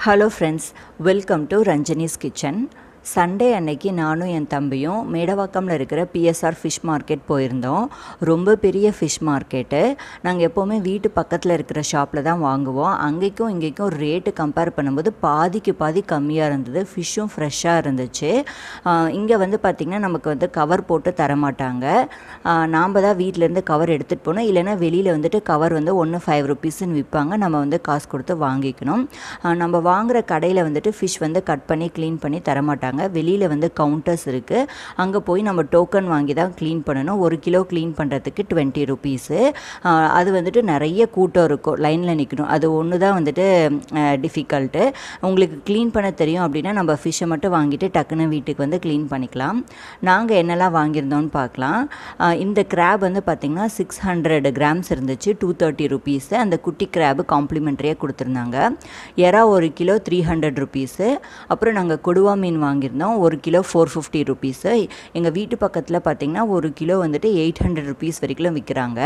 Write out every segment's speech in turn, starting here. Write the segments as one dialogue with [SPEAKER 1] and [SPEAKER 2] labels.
[SPEAKER 1] Hello friends, welcome to Ranjani's Kitchen. Sunday அன்னைக்கு நானும் என் தம்பியும் மேடவாக்கம்ல இருக்கிற பிஎஸ்ஆர் ஃபிஷ் மார்க்கெட் போயிருந்தோம். ரொம்ப பெரிய ஃபிஷ் மார்க்கெட்டு. நாங்கள் எப்போவுமே வீட்டு பக்கத்தில் இருக்கிற ஷாப்பில் தான் வாங்குவோம். அங்கேக்கும் இங்கேக்கும் ரேட்டு கம்பேர் பண்ணும்போது பாதிக்கு பாதி கம்மியாக இருந்தது. ஃபிஷ்ஷும் ஃப்ரெஷ்ஷாக இருந்துச்சு. இங்கே வந்து பார்த்திங்கன்னா நமக்கு வந்து கவர் போட்டு தரமாட்டாங்க. நாம் தான் வீட்டிலேருந்து கவர் எடுத்துகிட்டு போகணும். இல்லைனா வெளியில் வந்துட்டு கவர் வந்து ஒன்று ₹5 விற்பாங்க. நம்ம வந்து காசு கொடுத்து வாங்கிக்கணும். நம்ம வாங்குகிற கடையில் வந்துட்டு ஃபிஷ் வந்து கட் பண்ணி க்ளீன் பண்ணி தரமாட்டாங்க. வெளியில் வந்து கவுண்டர்ஸ் இருக்குது. அங்கே போய் நம்ம டோக்கன் வாங்கி தான் க்ளீன் பண்ணணும். 1 கிலோ க்ளீன் பண்ணுறதுக்கு ₹20. அது வந்துட்டு நிறைய கூட்டம் இருக்கும், லைனில் நிற்கணும். அது ஒன்று தான் வந்துட்டு டிஃபிகல்ட்டு. உங்களுக்கு க்ளீன் பண்ண தெரியும் அப்படின்னா நம்ம ஃபிஷ்ஷை மட்டும் வாங்கிட்டு டக்குன்னு வீட்டுக்கு வந்து க்ளீன் பண்ணிக்கலாம். நாங்கள் என்னெல்லாம் வாங்கியிருந்தோம்னு பார்க்கலாம். இந்த கிராப் வந்து பார்த்திங்கன்னா 600 கிராம்ஸ் இருந்துச்சு, ₹230. அந்த குட்டி கிராபு காம்ப்ளிமெண்ட்ரியாக கொடுத்துருந்தாங்க. எறா 1 கிலோ ₹300. அப்புறம் நாங்கள் கொடுவா மீன் வாங்கியிருந்தோம். 1 கிலோ ₹450. எங்கள் வீட்டு பக்கத்தில் பார்த்திங்கன்னா 1 கிலோ வந்துட்டு ₹800 வரைக்கும் விற்கிறாங்க.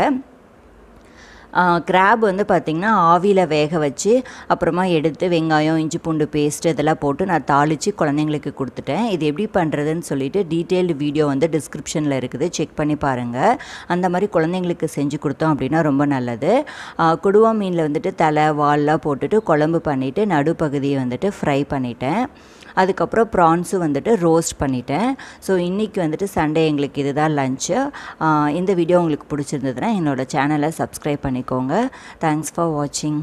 [SPEAKER 1] கிராப் வந்து பார்த்திங்கன்னா ஆவியில் வேக வச்சு அப்புறமா எடுத்து வெங்காயம், இஞ்சி பூண்டு பேஸ்ட்டு இதெல்லாம் போட்டு நான் தாளித்து குழந்தைங்களுக்கு கொடுத்துட்டேன். இது எப்படி பண்ணுறதுன்னு சொல்லிட்டு டீட்டெயில்டு வீடியோ வந்து டிஸ்கிரிப்ஷனில் இருக்குது, செக் பண்ணி பாருங்கள். அந்த மாதிரி குழந்தைங்களுக்கு செஞ்சு கொடுத்தோம் அப்படின்னா ரொம்ப நல்லது. கொடுவா மீனில் வந்துட்டு தலை வால்லாம் போட்டுட்டு குழம்பு பண்ணிவிட்டு நடுப்பகுதியை வந்துட்டு ஃப்ரை பண்ணிட்டேன். அதுக்கப்புறம் ப்ரான்ஸும் வந்துட்டு ரோஸ்ட் பண்ணிட்டேன். ஸோ இன்றைக்கி வந்துட்டு சண்டே எங்களுக்கு இதுதான் லஞ்சு. இந்த வீடியோ உங்களுக்கு பிடிச்சிருந்ததுன்னா என்னோடய சேனலை சப்ஸ்கிரைப் பண்ணிக்கோங்க. தேங்க்ஸ் ஃபார் வாட்சிங்.